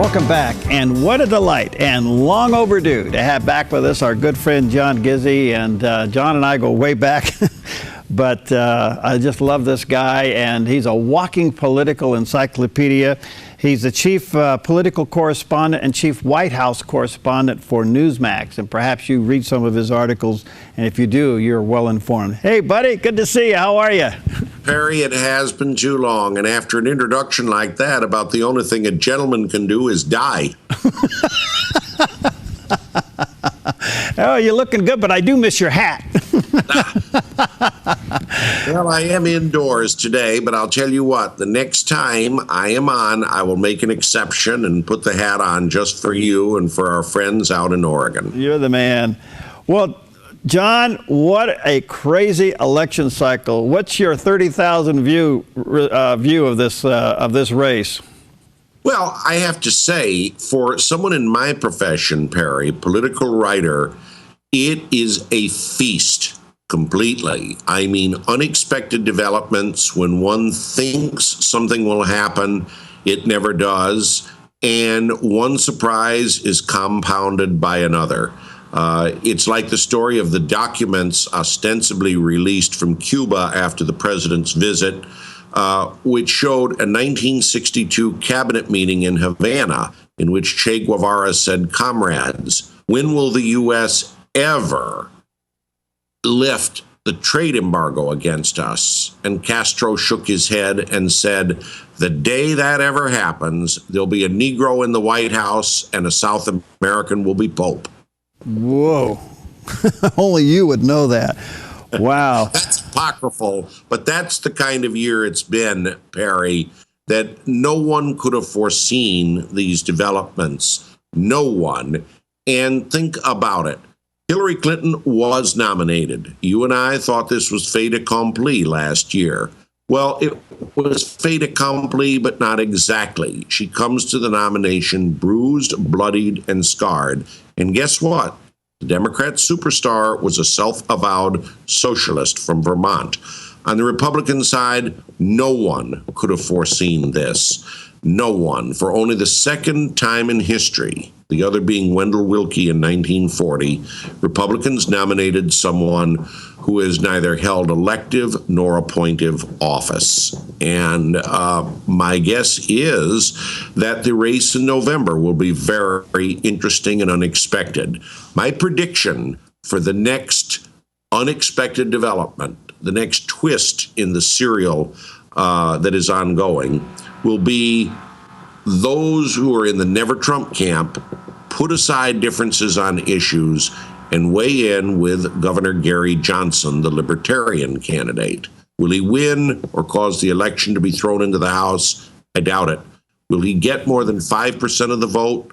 Welcome back, and what a delight, and long overdue to have back with us our good friend John Gizzi. And John and I go way back, but I just love this guy, and he's a walking political encyclopedia. He's the chief political correspondent and chief White House correspondent for Newsmax, and perhaps you read some of his articles, and if you do, you're well informed. Hey, buddy, good to see you. How are you? Perry, it has been too long, and after an introduction like that, about the only thing a gentleman can do is die. Oh, you're looking good, but I do miss your hat. Well, I am indoors today, but I'll tell you what, the next time I am on, I will make an exception and put the hat on just for you and for our friends out in Oregon. You're the man. Well, John, what a crazy election cycle. What's your 30,000 view of this race? Well, I have to say, for someone in my profession, Perry, political writer, it is a feast completely. I mean, unexpected developments. When one thinks something will happen, it never does. And one surprise is compounded by another. It's like the story of the documents ostensibly released from Cuba after the president's visit, which showed a 1962 cabinet meeting in Havana in which Che Guevara said, "Comrades, when will the U.S. ever lift the trade embargo against us?" And Castro shook his head and said, "The day that ever happens, there'll be a Negro in the White House and a South American will be Pope." Whoa. Only you would know that. Wow. That's apocryphal, but that's the kind of year it's been, Perry, that no one could have foreseen these developments. No one. And think about it. Hillary Clinton was nominated. You and I thought this was fait accompli last year. Well, it was fait accompli, but not exactly. She comes to the nomination bruised, bloodied, and scarred. And guess what? The Democrat superstar was a self-avowed socialist from Vermont. On the Republican side, no one could have foreseen this. No one. For only the second time in history, the other being Wendell Willkie in 1940, Republicans nominated someone who has neither held elective nor appointive office. And my guess is that the race in November will be very interesting and unexpected. My prediction for the next unexpected development, the next twist in the serial that is ongoing, will be those who are in the Never Trump camp put aside differences on issues and weigh in with Governor Gary Johnson, the Libertarian candidate. Will he win or cause the election to be thrown into the House? I doubt it. Will he get more than 5% of the vote?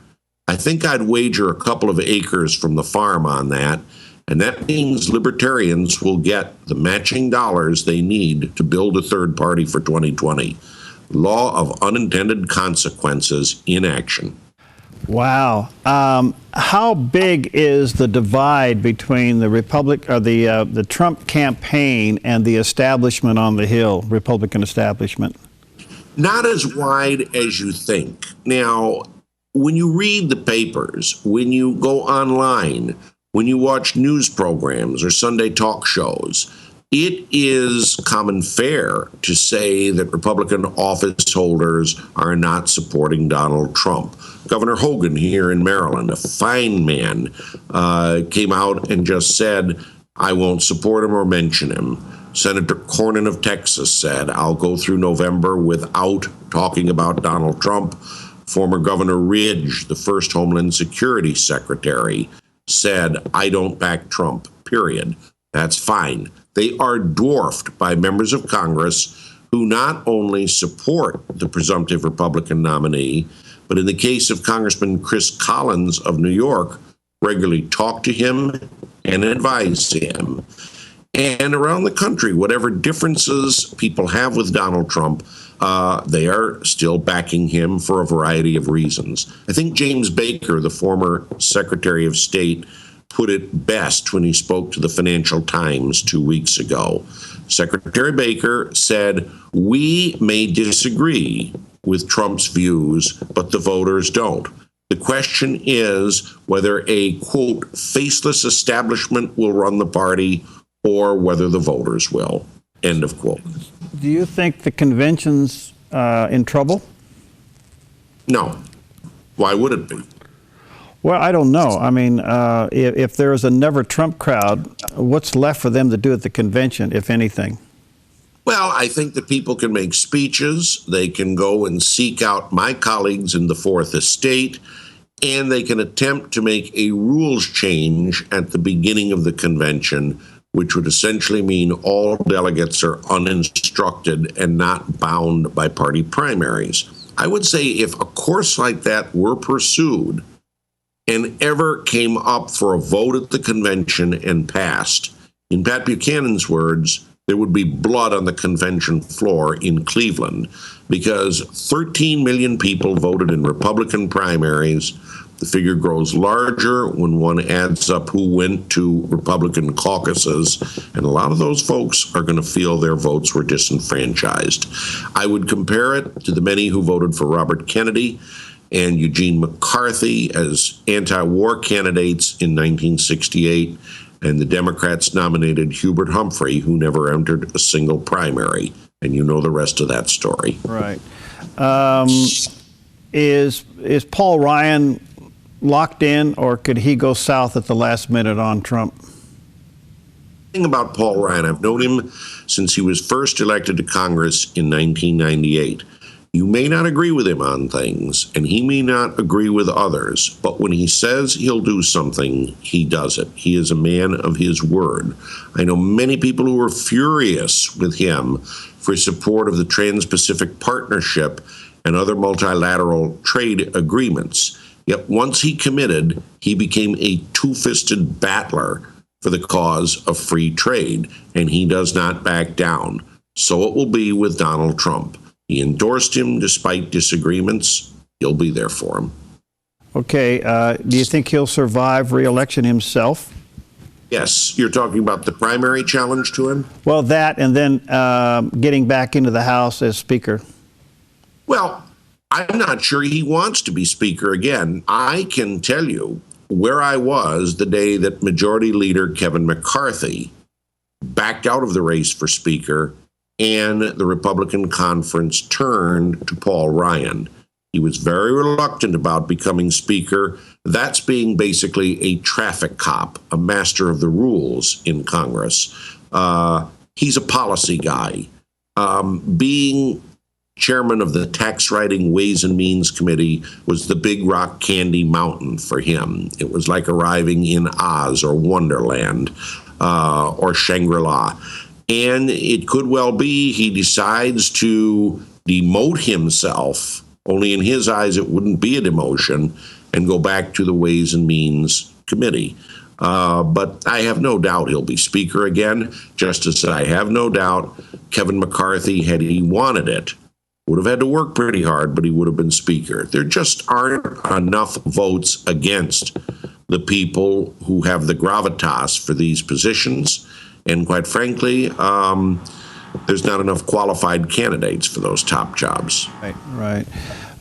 I think I'd wager a couple of acres from the farm on that. And that means Libertarians will get the matching dollars they need to build a third party for 2020. Law of unintended consequences in action. Wow. How big is the divide between the the Trump campaign and the establishment on the Hill, Republican establishment? Not as wide as you think. Now, when you read the papers, when you go online, when you watch news programs or Sunday talk shows, it is common fare to say that Republican office holders are not supporting Donald Trump. Governor Hogan here in Maryland, a fine man, came out and just said, "I won't support him or mention him." Senator Cornyn of Texas said, "I'll go through November without talking about Donald Trump." Former Governor Ridge, the first Homeland Security Secretary, said, "I don't back Trump, period." That's fine. They are dwarfed by members of Congress who not only support the presumptive Republican nominee, but in the case of Congressman Chris Collins of New York, regularly talk to him and advise him. And around the country, whatever differences people have with Donald Trump, they are still backing him for a variety of reasons. I think James Baker, the former Secretary of State, put it best when he spoke to the Financial Times 2 weeks ago. Secretary Baker said, "We may disagree with Trump's views, but the voters don't. The question is whether a, quote, faceless establishment will run the party or whether the voters will, end of quote. Do you think the convention's in trouble? No. Why would it be? Well, I don't know. I mean, if there is a never Trump crowd, what's left for them to do at the convention, if anything? Well, I think that people can make speeches. They can go and seek out my colleagues in the Fourth Estate, and they can attempt to make a rules change at the beginning of the convention, which would essentially mean all delegates are uninstructed and not bound by party primaries. I would say if a course like that were pursued and ever came up for a vote at the convention and passed, in Pat Buchanan's words, there would be blood on the convention floor in Cleveland because 13 million people voted in Republican primaries. The figure grows larger when one adds up who went to Republican caucuses, and a lot of those folks are going to feel their votes were disenfranchised. I would compare it to the many who voted for Robert Kennedy and Eugene McCarthy as anti-war candidates in 1968, and the Democrats nominated Hubert Humphrey, who never entered a single primary. And you know the rest of that story. Right. Is Paul Ryan locked in, or could he go south at the last minute on Trump? The thing about Paul Ryan, I've known him since he was first elected to Congress in 1998. You may not agree with him on things, and he may not agree with others, but when he says he'll do something, he does it. He is a man of his word. I know many people who are furious with him for his support of the Trans-Pacific Partnership and other multilateral trade agreements. Yet once he committed, he became a two-fisted battler for the cause of free trade, and he does not back down. So it will be with Donald Trump. He endorsed him despite disagreements. He'll be there for him. Okay. Do you think he'll survive re-election himself? Yes. You're talking about the primary challenge to him? Well, that and then getting back into the House as Speaker. Well, I'm not sure he wants to be Speaker again. I can tell you where I was the day that Majority Leader Kevin McCarthy backed out of the race for Speaker and the Republican conference turned to Paul Ryan. He was very reluctant about becoming Speaker. That's being basically a traffic cop, a master of the rules in Congress. He's a policy guy. Being chairman of the Tax Writing Ways and Means Committee was the big rock candy mountain for him. It was like arriving in Oz or Wonderland or Shangri-La. And it could well be he decides to demote himself, only in his eyes it wouldn't be a demotion, and go back to the Ways and Means Committee. But I have no doubt he'll be Speaker again, just as I have no doubt Kevin McCarthy, had he wanted it, would have had to work pretty hard, but he would have been Speaker. There just aren't enough votes against the people who have the gravitas for these positions. And quite frankly, there's not enough qualified candidates for those top jobs. Right, right.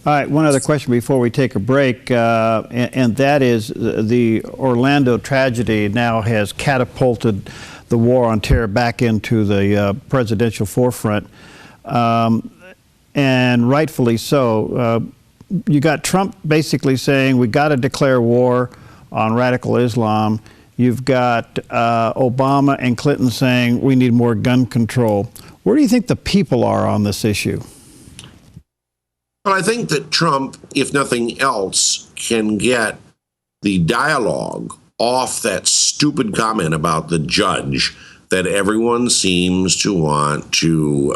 All right, one other question before we take a break, and that is the Orlando tragedy now has catapulted the war on terror back into the presidential forefront, and rightfully so. You got Trump basically saying we got to declare war on radical Islam. You've got Obama and Clinton saying we need more gun control. Where do you think the people are on this issue? Well, I think that Trump, if nothing else, can get the dialogue off that stupid comment about the judge that everyone seems to want to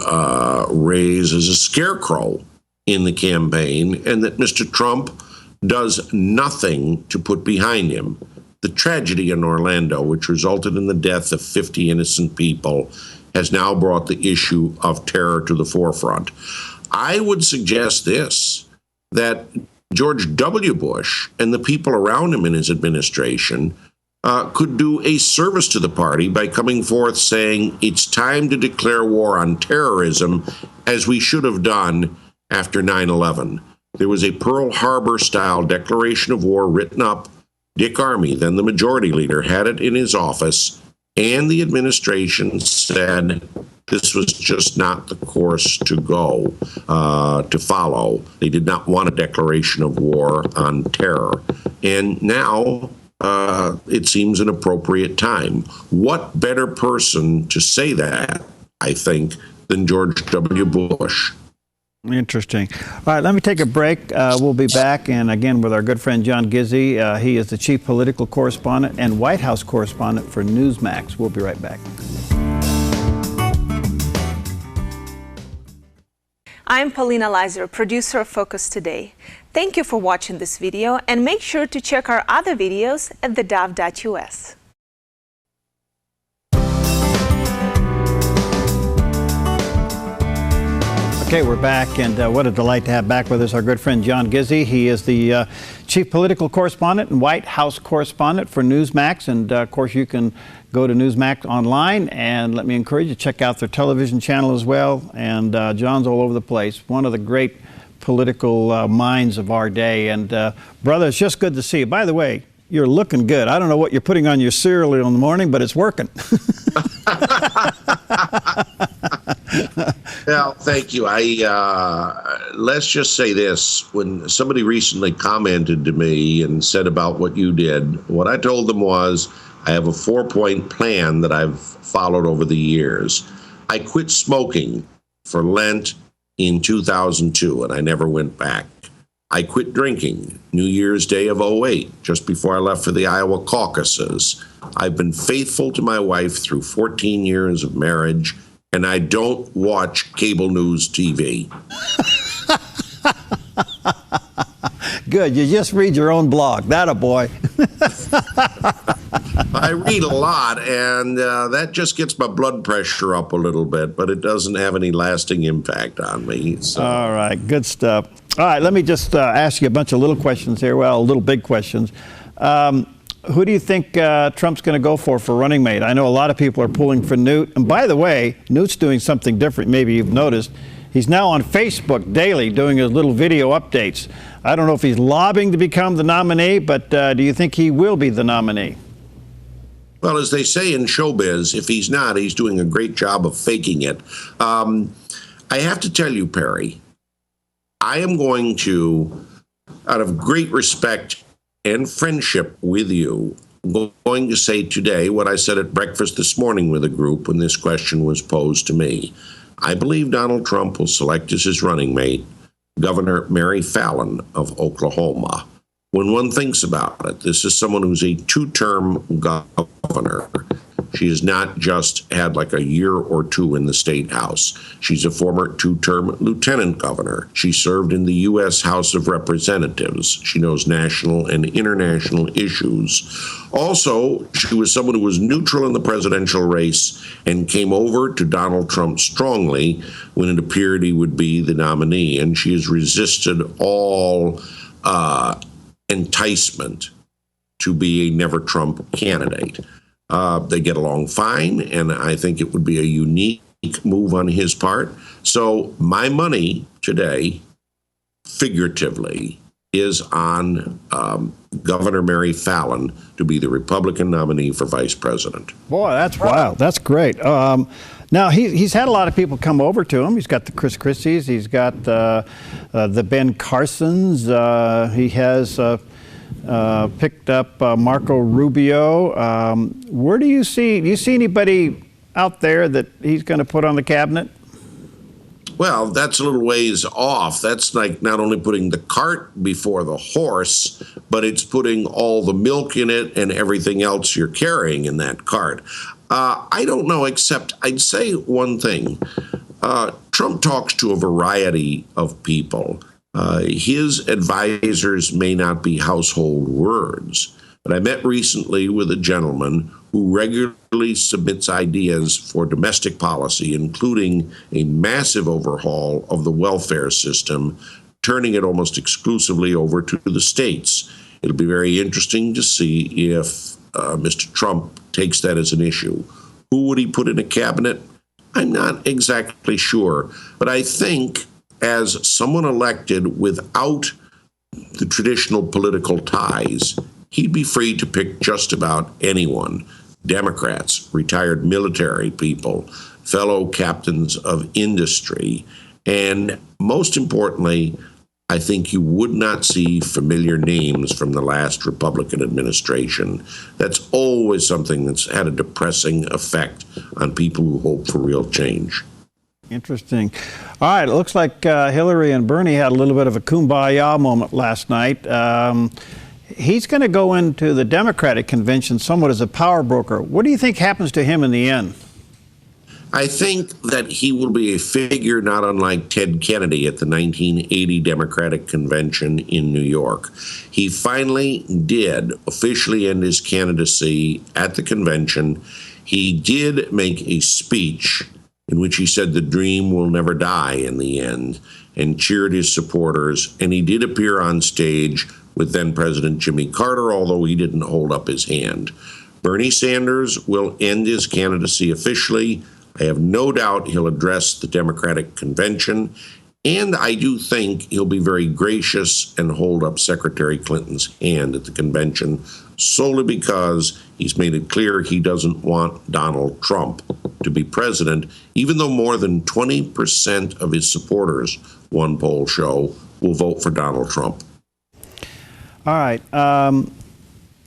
raise as a scarecrow in the campaign, and that Mr. Trump does nothing to put behind him. The tragedy in Orlando, which resulted in the death of 50 innocent people, has now brought the issue of terror to the forefront. I would suggest this, that George W. Bush and the people around him in his administration could do a service to the party by coming forth saying it's time to declare war on terrorism, as we should have done after 9/11. There was a Pearl Harbor-style declaration of war written up. Dick Armey, then the majority leader, had it in his office, and the administration said this was just not the course to go, to follow. They did not want a declaration of war on terror. And now it seems an appropriate time. What better person to say that, I think, than George W. Bush? Interesting. All right, let me take a break. We'll be back, and again, with our good friend John Gizzi. He is the chief political correspondent and White House correspondent for Newsmax. We'll be right back. I'm Paulina Leiser, producer of Focus Today. Thank you for watching this video, and make sure to check our other videos at theDove.us. Okay, we're back, and what a delight to have back with us our good friend John Gizzi. He is the chief political correspondent and White House correspondent for Newsmax, and of course you can go to Newsmax online, and let me encourage you to check out their television channel as well. And John's all over the place, one of the great political minds of our day. And brother, it's just good to see you. By the way, you're looking good. I don't know what you're putting on your cereal in the morning, but it's working. Well, thank you. Let's just say this. When somebody recently commented to me and said about what you did, what I told them was, I have a 4-point plan that I've followed over the years. I quit smoking for Lent in 2002, and I never went back. I quit drinking New Year's Day of '08, just before I left for the Iowa caucuses. I've been faithful to my wife through 14 years of marriage, and I don't watch cable news TV. Good. You just read your own blog. That a boy. I read a lot, and that just gets my blood pressure up a little bit, but it doesn't have any lasting impact on me. So. All right. Good stuff. All right. Let me just ask you a bunch of little questions here. Well, little big questions. Who do you think Trump's going to go for running mate? I know a lot of people are pulling for Newt. And by the way, Newt's doing something different. Maybe you've noticed. He's now on Facebook daily doing his little video updates. I don't know if he's lobbying to become the nominee, but do you think he will be the nominee? Well, as they say in showbiz, if he's not, he's doing a great job of faking it. I have to tell you, Perry, I am going to, out of great respect and friendship with you, going to say today what I said at breakfast this morning with a group when this question was posed to me. I believe Donald Trump will select as his running mate Governor Mary Fallin of Oklahoma. When one thinks about it, this is someone who's a two-term governor. She has not just had like a year or two in the state house. She's a former two-term lieutenant governor. She served in the U.S. House of Representatives. She knows national and international issues. Also, she was someone who was neutral in the presidential race and came over to Donald Trump strongly when it appeared he would be the nominee. And she has resisted all enticement to be a never Trump candidate. They get along fine, and I think it would be a unique move on his part. So my money today, figuratively, is on Governor Mary Fallin to be the Republican nominee for vice president. Boy, that's wild. That's great. Now, he's had a lot of people come over to him. He's got the Chris Christies. He's got the Ben Carsons. He has picked up Marco Rubio. Where do you see anybody out there that he's going to put on the cabinet? Well, that's a little ways off. That's like not only putting the cart before the horse, but it's putting all the milk in it and everything else you're carrying in that cart. I don't know, except I'd say one thing. Trump talks to a variety of people. His advisors may not be household words, but I met recently with a gentleman who regularly submits ideas for domestic policy, including a massive overhaul of the welfare system, turning it almost exclusively over to the states. It'll be very interesting to see if Mr. Trump takes that as an issue. Who would he put in a cabinet? I'm not exactly sure, but I think as someone elected without the traditional political ties, he'd be free to pick just about anyone. Democrats, retired military people, fellow captains of industry, and most importantly, I think you would not see familiar names from the last Republican administration. That's always something that's had a depressing effect on people who hope for real change. Interesting. All right, it looks like Hillary and Bernie had a little bit of a kumbaya moment last night. He's going to go into the Democratic convention somewhat as a power broker. What do you think happens to him in the end? I think that he will be a figure not unlike Ted Kennedy at the 1980 Democratic Convention in New York. He finally did officially end his candidacy at the convention. He did make a speech in which he said the dream will never die in the end, and cheered his supporters. And he did appear on stage with then President Jimmy Carter, although he didn't hold up his hand. Bernie Sanders will end his candidacy officially. I have no doubt he'll address the Democratic convention, and I do think he'll be very gracious and hold up Secretary Clinton's hand at the convention, solely because he's made it clear he doesn't want Donald Trump to be president, even though more than 20% of his supporters, one poll show, will vote for Donald Trump. All right.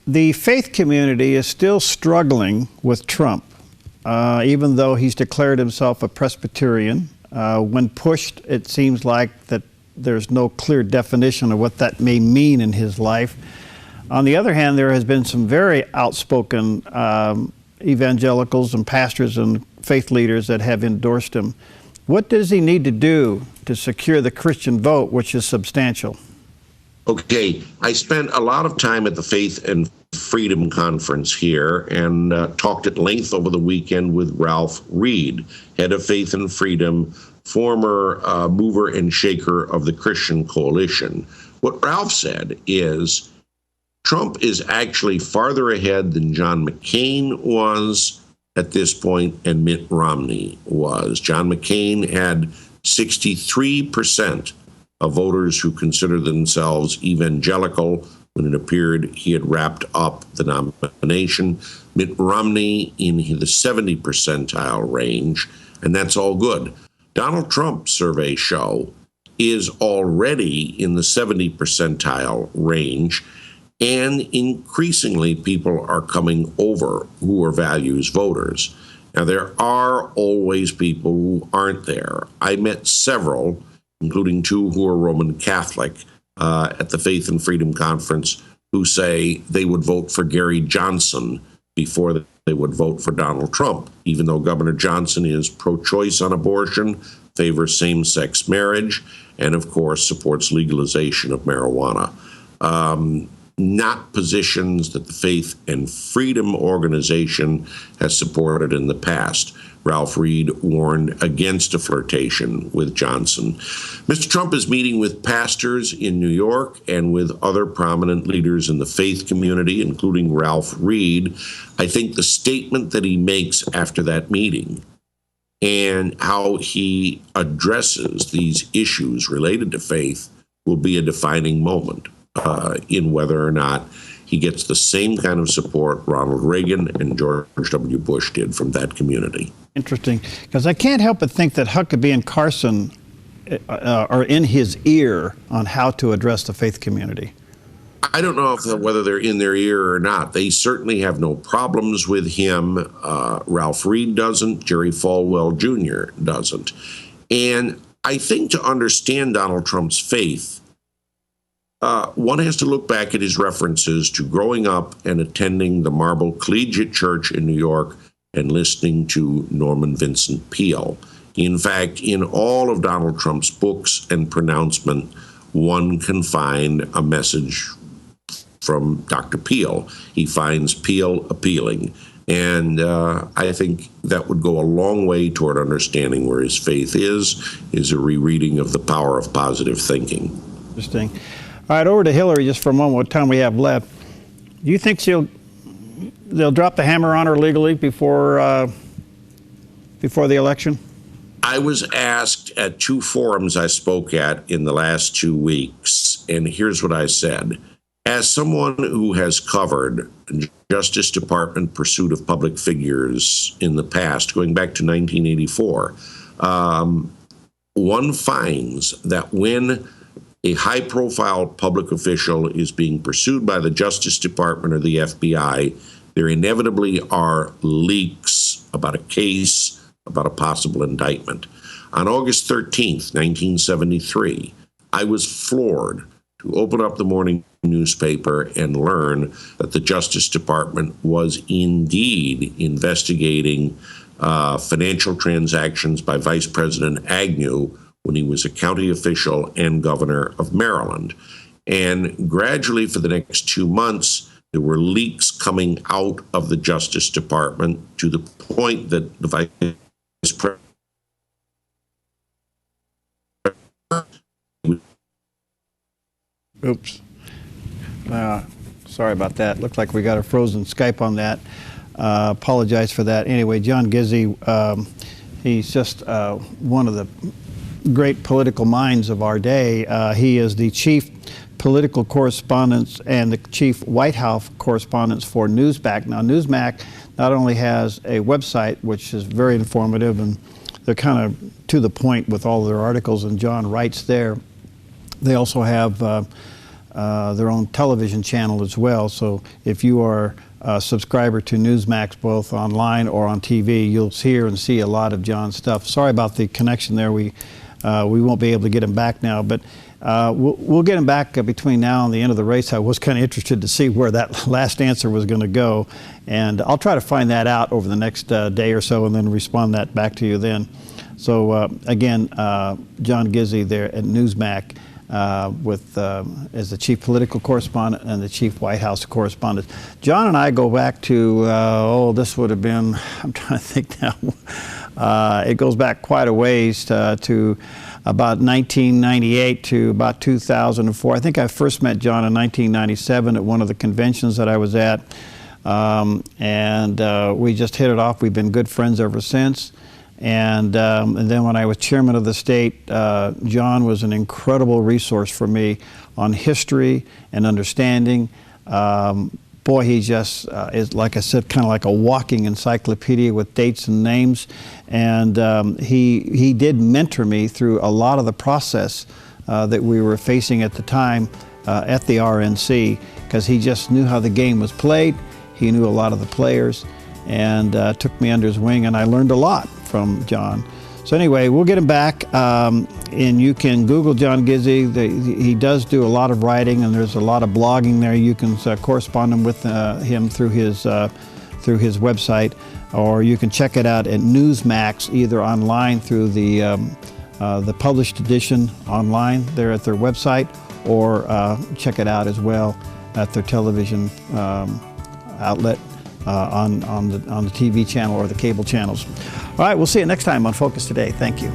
The faith community is still struggling with Trump, even though he's declared himself a Presbyterian. When pushed, it seems like that there's no clear definition of what that may mean in his life. On the other hand, there has been some very outspoken evangelicals and pastors and faith leaders that have endorsed him. What does he need to do to secure the Christian vote, which is substantial? Okay, I spent a lot of time at the Faith and Freedom Conference here and talked at length over the weekend with Ralph Reed, head of Faith and Freedom, former mover and shaker of the Christian Coalition. What Ralph said is Trump is actually farther ahead than John McCain was at this point and Mitt Romney was. John McCain had 63% of voters who consider themselves evangelical when it appeared he had wrapped up the nomination. Mitt Romney in the 70 percentile range, and that's all good. Donald Trump, surveys show, is already in the 70 percentile range, and increasingly people are coming over who are values voters. Now, there are always people who aren't there. I met several, including two who are Roman Catholic, at the Faith and Freedom Conference, who say they would vote for Gary Johnson before they would vote for Donald Trump, even though Governor Johnson is pro-choice on abortion, favors same-sex marriage, and, of course, supports legalization of marijuana. Not positions that the Faith and Freedom Organization has supported in the past. Ralph Reed warned against a flirtation with Johnson. Mr. Trump is meeting with pastors in New York and with other prominent leaders in the faith community, including Ralph Reed. I think the statement that he makes after that meeting and how he addresses these issues related to faith will be a defining moment in whether or not he gets the same kind of support Ronald Reagan and George W. Bush did from that community. Interesting, because I can't help but think that Huckabee and Carson are in his ear on how to address the faith community. I don't know whether they're in their ear or not. They certainly have no problems with him. Ralph Reed doesn't. Jerry Falwell Jr. doesn't. And I think to understand Donald Trump's faith, one has to look back at his references to growing up and attending the Marble Collegiate Church in New York and listening to Norman Vincent Peale. In fact, in all of Donald Trump's books and pronouncement, one can find a message from Dr. Peale. He finds Peale appealing. And I think that would go a long way toward understanding where his faith is a rereading of The Power of Positive Thinking. Interesting. All right, over to Hillary just for a moment, what time we have left. Do you think they'll drop the hammer on her legally before the election? I was asked at 2 forums I spoke at in the last 2 weeks, and here's what I said. As someone who has covered Justice Department pursuit of public figures in the past, going back to 1984, one finds that when a high-profile public official is being pursued by the Justice Department or the FBI, there inevitably are leaks about a case, about a possible indictment. On August 13th, 1973, I was floored to open up the morning newspaper and learn that the Justice Department was indeed investigating financial transactions by Vice President Agnew when he was a county official and governor of Maryland. And gradually, for the next 2 months, there were leaks coming out of the Justice Department to the point that the Vice President Oops. Sorry about that. Looked like we got a frozen Skype on that. Apologize for that. Anyway, John Gizzi, he's just one of the great political minds of our day. He is the chief political correspondent and the chief White House correspondent for Newsmax. Now, Newsmax not only has a website, which is very informative, and they're kind of to the point with all their articles, and John writes there. They also have their own television channel as well. So if you are a subscriber to Newsmax, both online or on TV, you'll hear and see a lot of John's stuff. Sorry about the connection there. We won't be able to get him back now, but we'll get him back between now and the end of the race. I was kind of interested to see where that last answer was going to go, and I'll try to find that out over the next day or so and then respond that back to you then. So again, John Gizzi there at Newsmax as the chief political correspondent and the chief White House correspondent. John and I go back to, this would have been, I'm trying to think now, it goes back quite a ways to about 1998 to about 2004. I think I first met John in 1997 at one of the conventions that I was at, and we just hit it off. We've been good friends ever since. And then when I was chairman of the state, John was an incredible resource for me on history and understanding. Boy, he just is, like I said, kind of like a walking encyclopedia with dates and names. And he did mentor me through a lot of the process that we were facing at the time at the RNC, because he just knew how the game was played. He knew a lot of the players, and took me under his wing, and I learned a lot from John. So anyway, we'll get him back, and you can Google John Gizzi. He does do a lot of writing, and there's a lot of blogging there. You can correspond with him through his website, or you can check it out at Newsmax, either online through the published edition online there at their website, or check it out as well at their television outlet. On the TV channel or the cable channels. All right, we'll see you next time on Focus Today. Thank you.